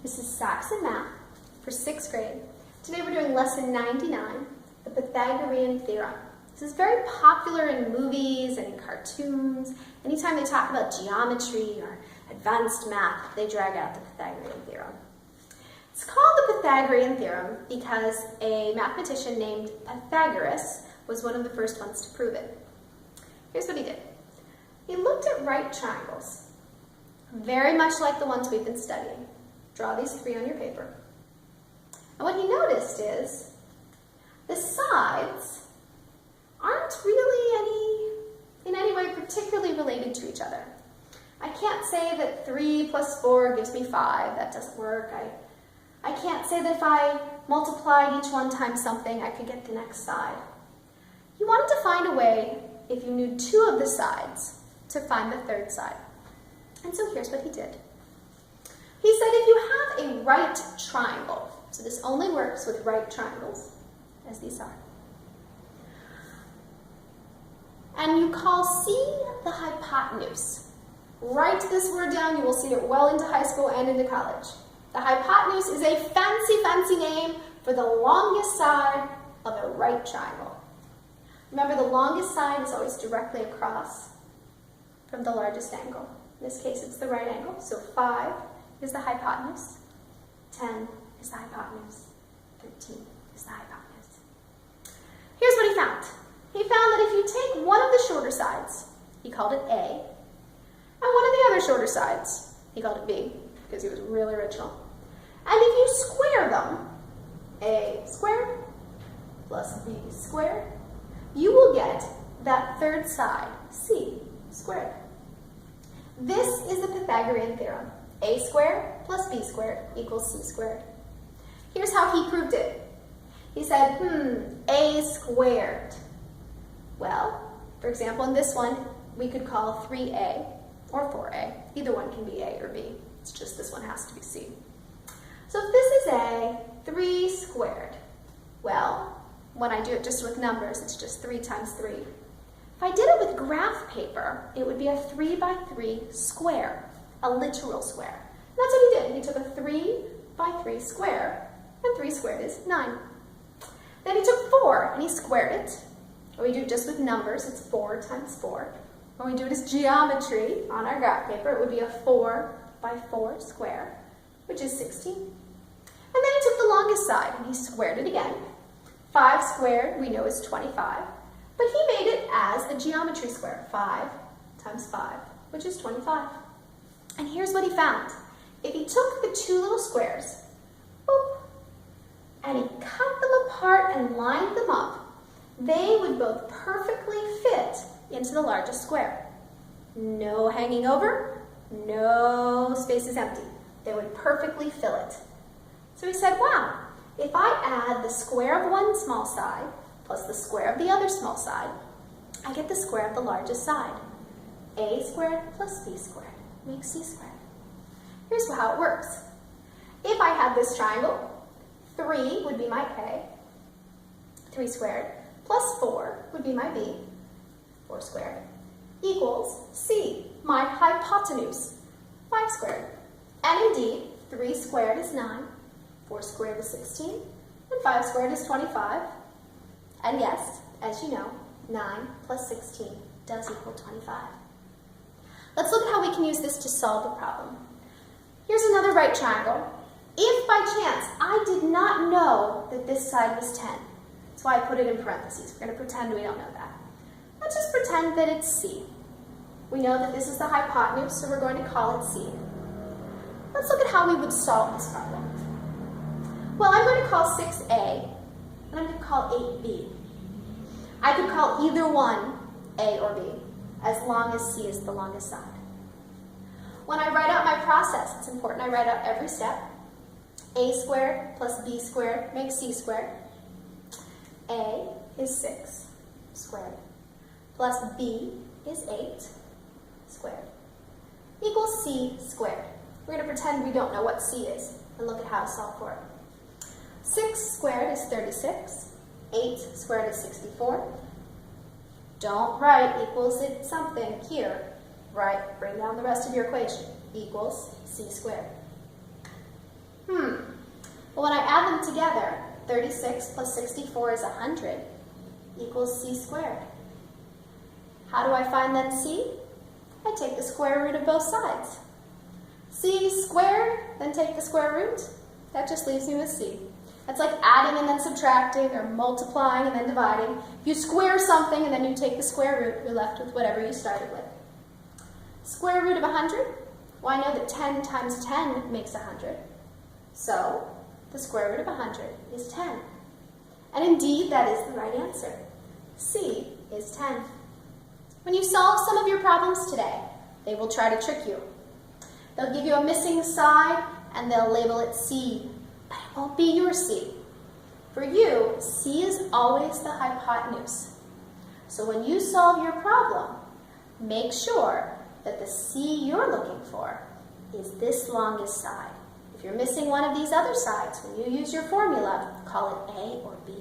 This is Saxon Math for 6th grade. Today we're doing lesson 99, the Pythagorean Theorem. This is very popular in movies and in cartoons. Anytime they talk about geometry or advanced math, they drag out the Pythagorean Theorem. It's called the Pythagorean Theorem because a mathematician named Pythagoras was one of the first ones to prove it. Here's what he did. He looked at right triangles, very much like the ones we've been studying. Draw these three on your paper. And what he noticed is the sides aren't really in any way particularly related to each other. I can't say that 3 plus 4 gives me 5. That doesn't work. I can't say that if I multiplied each one times something, I could get the next side. He wanted to find a way, if you knew 2 of the sides, to find the third side. And so here's what he did. He said if you have a right triangle, so this only works with right triangles, as these are, and you call C the hypotenuse. Write this word down, you will see it well into high school and into college. The hypotenuse is a fancy name for the longest side of a right triangle. Remember, the longest side is always directly across from the largest angle. In this case, it's the right angle, so 5 is the hypotenuse, 10 is the hypotenuse, 13 is the hypotenuse. Here's what he found. He found that if you take one of the shorter sides, he called it A, and one of the other shorter sides, he called it B, because he was really original. And if you square them, A squared plus B squared, you will get that third side, C squared. This is the Pythagorean theorem. A squared plus B squared equals C squared. Here's how he proved it. He said, A squared. Well, for example, in this one, we could call 3A or 4A. Either one can be A or B. It's just this one has to be C. So if this is A, 3 squared. Well, when I do it just with numbers, it's just 3 times 3. If I did it with graph paper, it would be a 3 by 3 square, a literal square. And that's what he did. He took a 3 by 3 square, and 3 squared is 9. Then he took 4 and he squared it. When we do it just with numbers, it's 4 times 4. When we do it as geometry on our graph paper, it would be a 4 by 4 square, which is 16. And then he took the longest side and he squared it again. 5 squared, we know, is 25. But he made it as a geometry square, 5 times 5, which is 25. And here's what he found. If he took the 2 little squares, boop, and he cut them apart and lined them up, they would both perfectly fit into the largest square. No hanging over, no space is empty. They would perfectly fill it. So he said, wow, if I add the square of one small side plus the square of the other small side, I get the square of the largest side. A squared plus B squared makes C squared. Here's how it works. If I had this triangle, 3 would be my A, 3 squared, plus 4 would be my B, 4 squared, equals C, my hypotenuse, 5 squared. And indeed, 3 squared is 9, 4 squared is 16, and 5 squared is 25. And yes, as you know, 9 plus 16 does equal 25. Let's look at how we can use this to solve a problem. Here's another right triangle. If by chance I did not know that this side was 10, that's why I put it in parentheses. We're going to pretend we don't know that. Let's just pretend that it's C. We know that this is the hypotenuse, so we're going to call it C. Let's look at how we would solve this problem. Well, I'm going to call 6A, and I'm going to call 8B. I could call either one A or B, as long as C is the longest side. When I write out my process, it's important I write out every step. A squared plus B squared makes C squared. A is 6 squared, plus B is 8 squared, equals C squared. We're going to pretend we don't know what C is, and look at how to solve for it. 6 squared is 36. 8 squared is 64. Don't write equals it something here. Right, bring down the rest of your equation. Equals C squared. them together, 36 plus 64 is 100, equals c squared. How do I find then c? I take the square root of both sides. C squared, then take the square root. That just leaves me with c. That's like adding and then subtracting, or multiplying and then dividing. If you square something and then you take the square root, you're left with whatever you started with. Square root of 100, well, I know that 10 times 10 makes 100. So, the square root of 100 is 10. And indeed, that is the right answer. C is 10. When you solve some of your problems today, they will try to trick you. They'll give you a missing side, and they'll label it C, but it won't be your C. For you, C is always the hypotenuse. So when you solve your problem, make sure that the C you're looking for is this longest side. If you're missing one of these other sides, when you use your formula, call it A or B.